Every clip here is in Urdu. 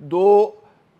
2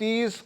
30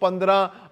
15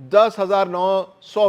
10,900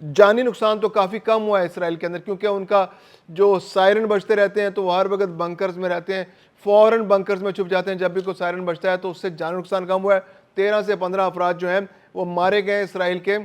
جانی نقصان تو کافی کم ہوا ہے اسرائیل کے اندر، کیونکہ ان کا جو سائرن بجتے رہتے ہیں تو وہ ہر وقت بنکرز میں رہتے ہیں، فوراً بنکرز میں چھپ جاتے ہیں جب بھی کوئی سائرن بجتا ہے، تو اس سے جانی نقصان کم ہوا ہے۔ 13 سے 15 افراد جو ہیں وہ مارے گئے اسرائیل کے،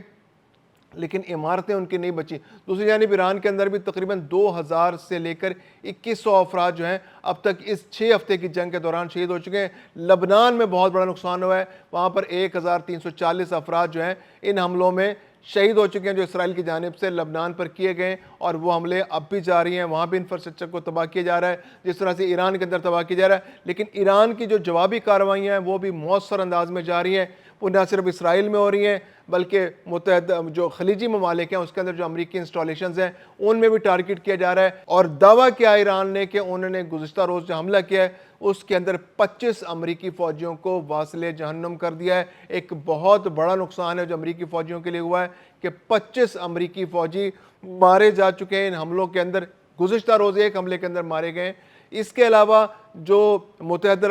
لیکن عمارتیں ان کی نہیں بچی۔ دوسری جانب ایران کے اندر بھی تقریباً 2000 سے لے کر 2100 افراد جو ہیں اب تک اس 6 ہفتے کی جنگ کے دوران شہید ہو چکے ہیں۔ لبنان میں بہت بڑا نقصان ہوا ہے، وہاں پر 1340 افراد جو ہیں ان حملوں میں شہید ہو چکے ہیں جو اسرائیل کی جانب سے لبنان پر کیے گئے، اور وہ حملے اب بھی جاری ہیں، وہاں بھی انفراسٹرکچر کو تباہ کیا جا رہا ہے جس طرح سے ایران کے اندر تباہ کیا جا رہا ہے۔ لیکن ایران کی جو جوابی کارروائیاں ہیں وہ بھی مؤثر انداز میں جاری ہیں، وہ نہ صرف اسرائیل میں ہو رہی ہیں بلکہ متحدہ جو خلیجی ممالک ہیں اس کے اندر جو امریکی انسٹالیشنز ہیں ان میں بھی ٹارگٹ کیا جا رہا ہے۔ اور دعویٰ کیا ایران نے کہ انہوں نے گزشتہ روز جو حملہ کیا ہے اس کے اندر 25 امریکی فوجیوں کو واصل جہنم کر دیا ہے۔ ایک بہت بڑا نقصان ہے جو امریکی فوجیوں کے لیے ہوا ہے کہ 25 امریکی فوجی مارے جا چکے ہیں ان حملوں کے اندر، گزشتہ روز ایک حملے کے اندر مارے گئے۔ اس کے علاوہ جو متحدہ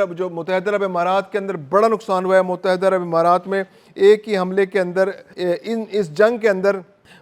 عرب امارات کے اندر بڑا نقصان ہوا ہے، متحدہ عرب امارات میں ایک ہی حملے کے اندر اس جنگ کے اندر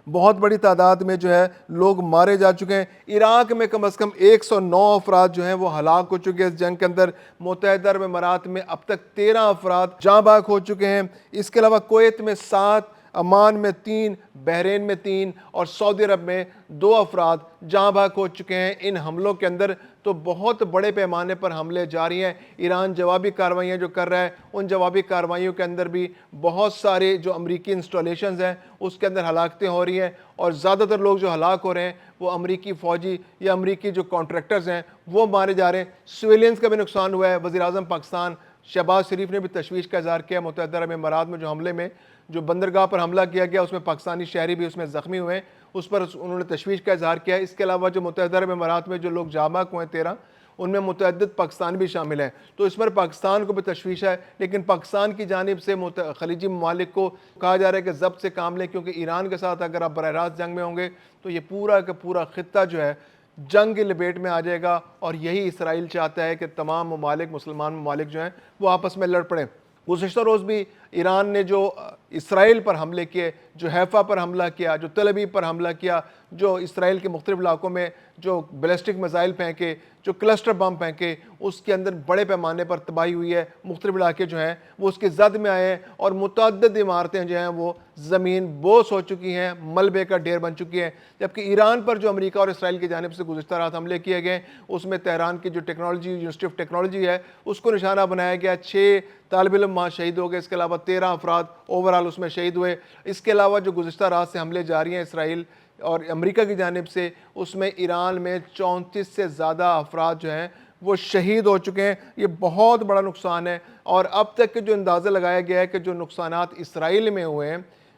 بہت بڑی تعداد میں جو ہے لوگ مارے جا چکے ہیں۔ عراق میں کم از کم 109 افراد جو ہیں وہ ہلاک ہو چکے ہیں اس جنگ کے اندر۔ متحدہ عرب امارات میں اب تک 13 افراد جاں بحق ہو چکے ہیں۔ اس کے علاوہ کویت میں 7، عمان میں 3، بحرین میں 3 اور سعودی عرب میں 2 افراد جاں بحق ہو چکے ہیں ان حملوں کے اندر۔ تو بہت بڑے پیمانے پر حملے جاری ہیں، ایران جوابی کارروائیاں جو کر رہا ہے ان جوابی کارروائیوں کے اندر بھی بہت سارے جو امریکی انسٹالیشنز ہیں اس کے اندر ہلاکتیں ہو رہی ہیں، اور زیادہ تر لوگ جو ہلاک ہو رہے ہیں وہ امریکی فوجی یا امریکی جو کانٹریکٹرز ہیں وہ مارے جا رہے ہیں۔ سویلینز کا بھی نقصان ہوا ہے۔ وزیر اعظم پاکستان شہباز شریف نے بھی تشویش کا اظہار کیا متحدہ عرب امارات میں جو حملے میں جو بندرگاہ پر حملہ کیا گیا اس میں پاکستانی شہری بھی اس میں زخمی ہوئے ہیں، اس پر انہوں نے تشویش کا اظہار کیا ہے۔ اس کے علاوہ جو متحدہ عرب امارات میں جو لوگ جاں بحق ہوئے ہیں 13، ان میں متعدد پاکستان بھی شامل ہیں، تو اس پر پاکستان کو بھی تشویش ہے۔ لیکن پاکستان کی جانب سے خلیجی ممالک کو کہا جا رہا ہے کہ ضبط سے کام لیں، کیونکہ ایران کے ساتھ اگر آپ براہ راست جنگ میں ہوں گے تو یہ پورا کا پورا خطہ جو ہے جنگ کی لپیٹ میں آ جائے گا، اور یہی اسرائیل چاہتا ہے کہ تمام ممالک، مسلمان ممالک جو ہیں وہ آپس میں لڑ پڑیں۔ گزشتہ روز بھی ایران نے جو اسرائیل پر حملے کیے، جو حیفا پر حملہ کیا، جو تل ابیب پر حملہ کیا، جو اسرائیل کے مختلف علاقوں میں جو بیلسٹک میزائل پھینکے، جو کلسٹر بم پھینکے، اس کے اندر بڑے پیمانے پر تباہی ہوئی ہے۔ مختلف علاقے جو ہیں وہ اس کی زد میں آئے ہیں، اور متعدد عمارتیں جو ہیں وہ زمین بوس ہو چکی ہیں، ملبے کا ڈھیر بن چکی ہیں۔ جبکہ ایران پر جو امریکہ اور اسرائیل کی جانب سے گزشتہ رات حملے کیے گئے اس میں تہران کی جو یونیورسٹی آف ٹیکنالوجی ہے اس کو نشانہ بنایا گیا۔ 6 طالب علم وہاں شہید ہو گئے، اس کے علاوہ 13 افراد اوورال اس میں شہید ہوئے۔ اس کے علاوہ جو گزشتہ رات سے حملے جاری ہیں اسرائیل اور امریکہ کی جانب سے، اس میں ایران میں 34 سے زیادہ افراد جو ہیں وہ شہید ہو چکے ہیں۔ یہ بہت بڑا نقصان ہے، اور اب تک کے جو اندازہ لگایا گیا ہے کہ جو نقصانات اسرائیل میں ہوئے ہیں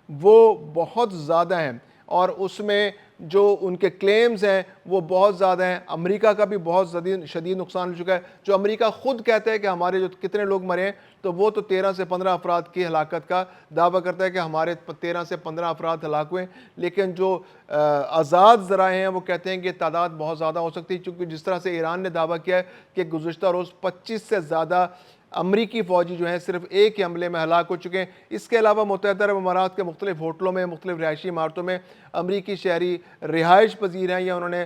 وہ بہت زیادہ ہیں، اور اس میں جو ان کے کلیمز ہیں وہ بہت زیادہ ہیں۔ امریکہ کا بھی بہت شدید نقصان ہو چکا ہے۔ جو امریکہ خود کہتا ہے کہ ہمارے جو کتنے لوگ مرے ہیں، تو وہ تو 13 سے 15 افراد کی ہلاکت کا دعویٰ کرتا ہے کہ ہمارے 13 سے 15 افراد ہلاک ہوئے، لیکن جو آزاد ذرائع ہیں وہ کہتے ہیں کہ تعداد بہت زیادہ ہو سکتی ہے، چونکہ جس طرح سے ایران نے دعویٰ کیا ہے کہ گزشتہ روز 25 سے زیادہ امریکی فوجی جو ہیں صرف ایک ہی حملے میں ہلاک ہو چکے ہیں۔ اس کے علاوہ متحدہ عرب امارات کے مختلف ہوٹلوں میں، مختلف رہائشی عمارتوں میں امریکی شہری رہائش پذیر ہیں یا انہوں نے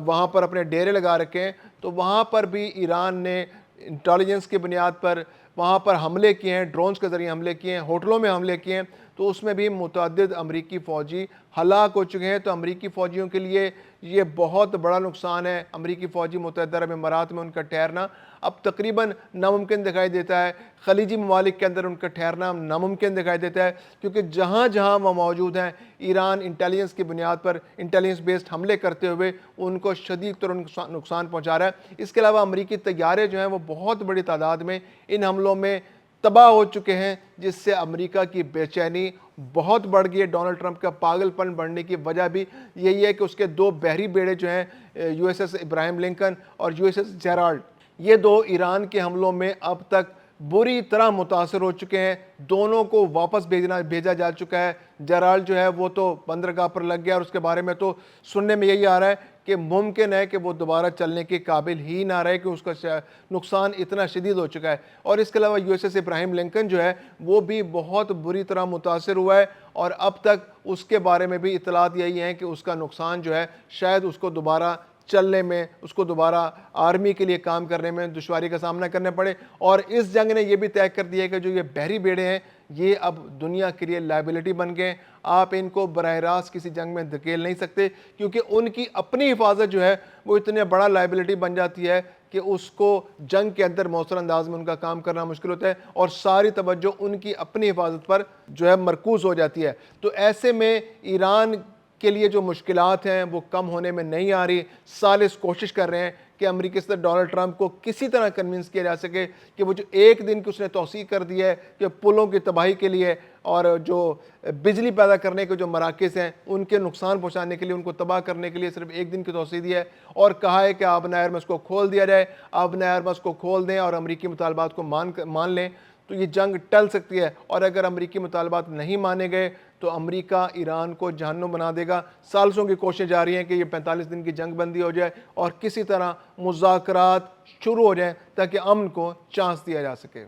وہاں پر اپنے ڈیرے لگا رکھے ہیں، تو وہاں پر بھی ایران نے انٹیلیجنس کی بنیاد پر وہاں پر حملے کیے ہیں، ڈرونز کے ذریعے حملے کیے ہیں، ہوٹلوں میں حملے کیے ہیں، تو اس میں بھی متعدد امریکی فوجی ہلاک ہو چکے ہیں۔ تو امریکی فوجیوں کے لیے یہ بہت بڑا نقصان ہے۔ امریکی فوجی متحدہ عرب امارات میں ان کا ٹھہرنا اب تقریباً ناممکن دکھائی دیتا ہے۔ خلیجی ممالک کے اندر ان کا ٹھہرنا ناممکن دکھائی دیتا ہے، کیونکہ جہاں جہاں وہ موجود ہیں ایران انٹیلیجنس کی بنیاد پر انٹیلیجنس بیسڈ حملے کرتے ہوئے ان کو شدید طور نقصان پہنچا رہا ہے۔ اس کے علاوہ امریکی طیارے جو ہیں وہ بہت بڑی تعداد میں ان حملوں میں تباہ ہو چکے ہیں، جس سے امریکہ کی بے چینی بہت بڑھ گئی ہے۔ ڈونلڈ ٹرمپ کا پاگل پن بڑھنے کی وجہ بھی یہی ہے کہ اس کے 2 بحری بیڑے جو ہیں USS ابراہیم لنکن اور USS جیرالڈ، یہ 2 ایران کے حملوں میں اب تک بری طرح متاثر ہو چکے ہیں۔ دونوں کو واپس بھیجا جا چکا ہے۔ جیرالڈ جو ہے وہ تو بندرگاہ پر لگ گیا، اور اس کے بارے میں تو سننے میں یہی آ رہا ہے کہ ممکن ہے کہ وہ دوبارہ چلنے کے قابل ہی نہ رہے، کہ اس کا نقصان اتنا شدید ہو چکا ہے۔ اور اس کے علاوہ USS ابراہیم لنکن جو ہے وہ بھی بہت بری طرح متاثر ہوا ہے، اور اب تک اس کے بارے میں بھی اطلاعات یہی ہیں کہ اس کا نقصان جو ہے شاید اس کو دوبارہ چلنے میں، اس کو دوبارہ آرمی کے لیے کام کرنے میں دشواری کا سامنا کرنا پڑے۔ اور اس جنگ نے یہ بھی طے کر دیا ہے کہ جو یہ بحری بیڑے ہیں یہ اب دنیا کے لیے لائبلٹی بن گئے، آپ ان کو براہ راست کسی جنگ میں دھکیل نہیں سکتے، کیونکہ ان کی اپنی حفاظت جو ہے وہ اتنے بڑا لائبلٹی بن جاتی ہے کہ اس کو جنگ کے اندر مؤثر انداز میں ان کا کام کرنا مشکل ہوتا ہے، اور ساری توجہ ان کی اپنی حفاظت پر جو ہے مرکوز ہو جاتی ہے۔ تو ایسے میں ایران کے لیے جو مشکلات ہیں وہ کم ہونے میں نہیں آ رہی۔ ثالث کوشش کر رہے ہیں کہ امریکی صدر ڈونلڈ ٹرمپ کو کسی طرح کنونس کیا جا سکے کہ وہ جو ایک دن کی اس نے توسیع کر دی ہے کہ پلوں کی تباہی کے لیے اور جو بجلی پیدا کرنے کے جو مراکز ہیں ان کے نقصان پہنچانے کے لیے، ان کو تباہ کرنے کے لیے صرف ایک دن کی توسیع دی ہے، اور کہا ہے کہ آبنائے ارمز کو کھول دیا جائے، آبنائے ارمز کو کھول دیں اور امریکی مطالبات کو مان لیں تو یہ جنگ ٹل سکتی ہے۔ اور اگر امریکی مطالبات نہیں مانے گئے تو امریکہ ایران کو جہنم بنا دے گا۔ سالسوں کی کوششیں جاری ہیں کہ یہ 45 دن کی جنگ بندی ہو جائے اور کسی طرح مذاکرات شروع ہو جائیں تاکہ امن کو چانس دیا جا سکے۔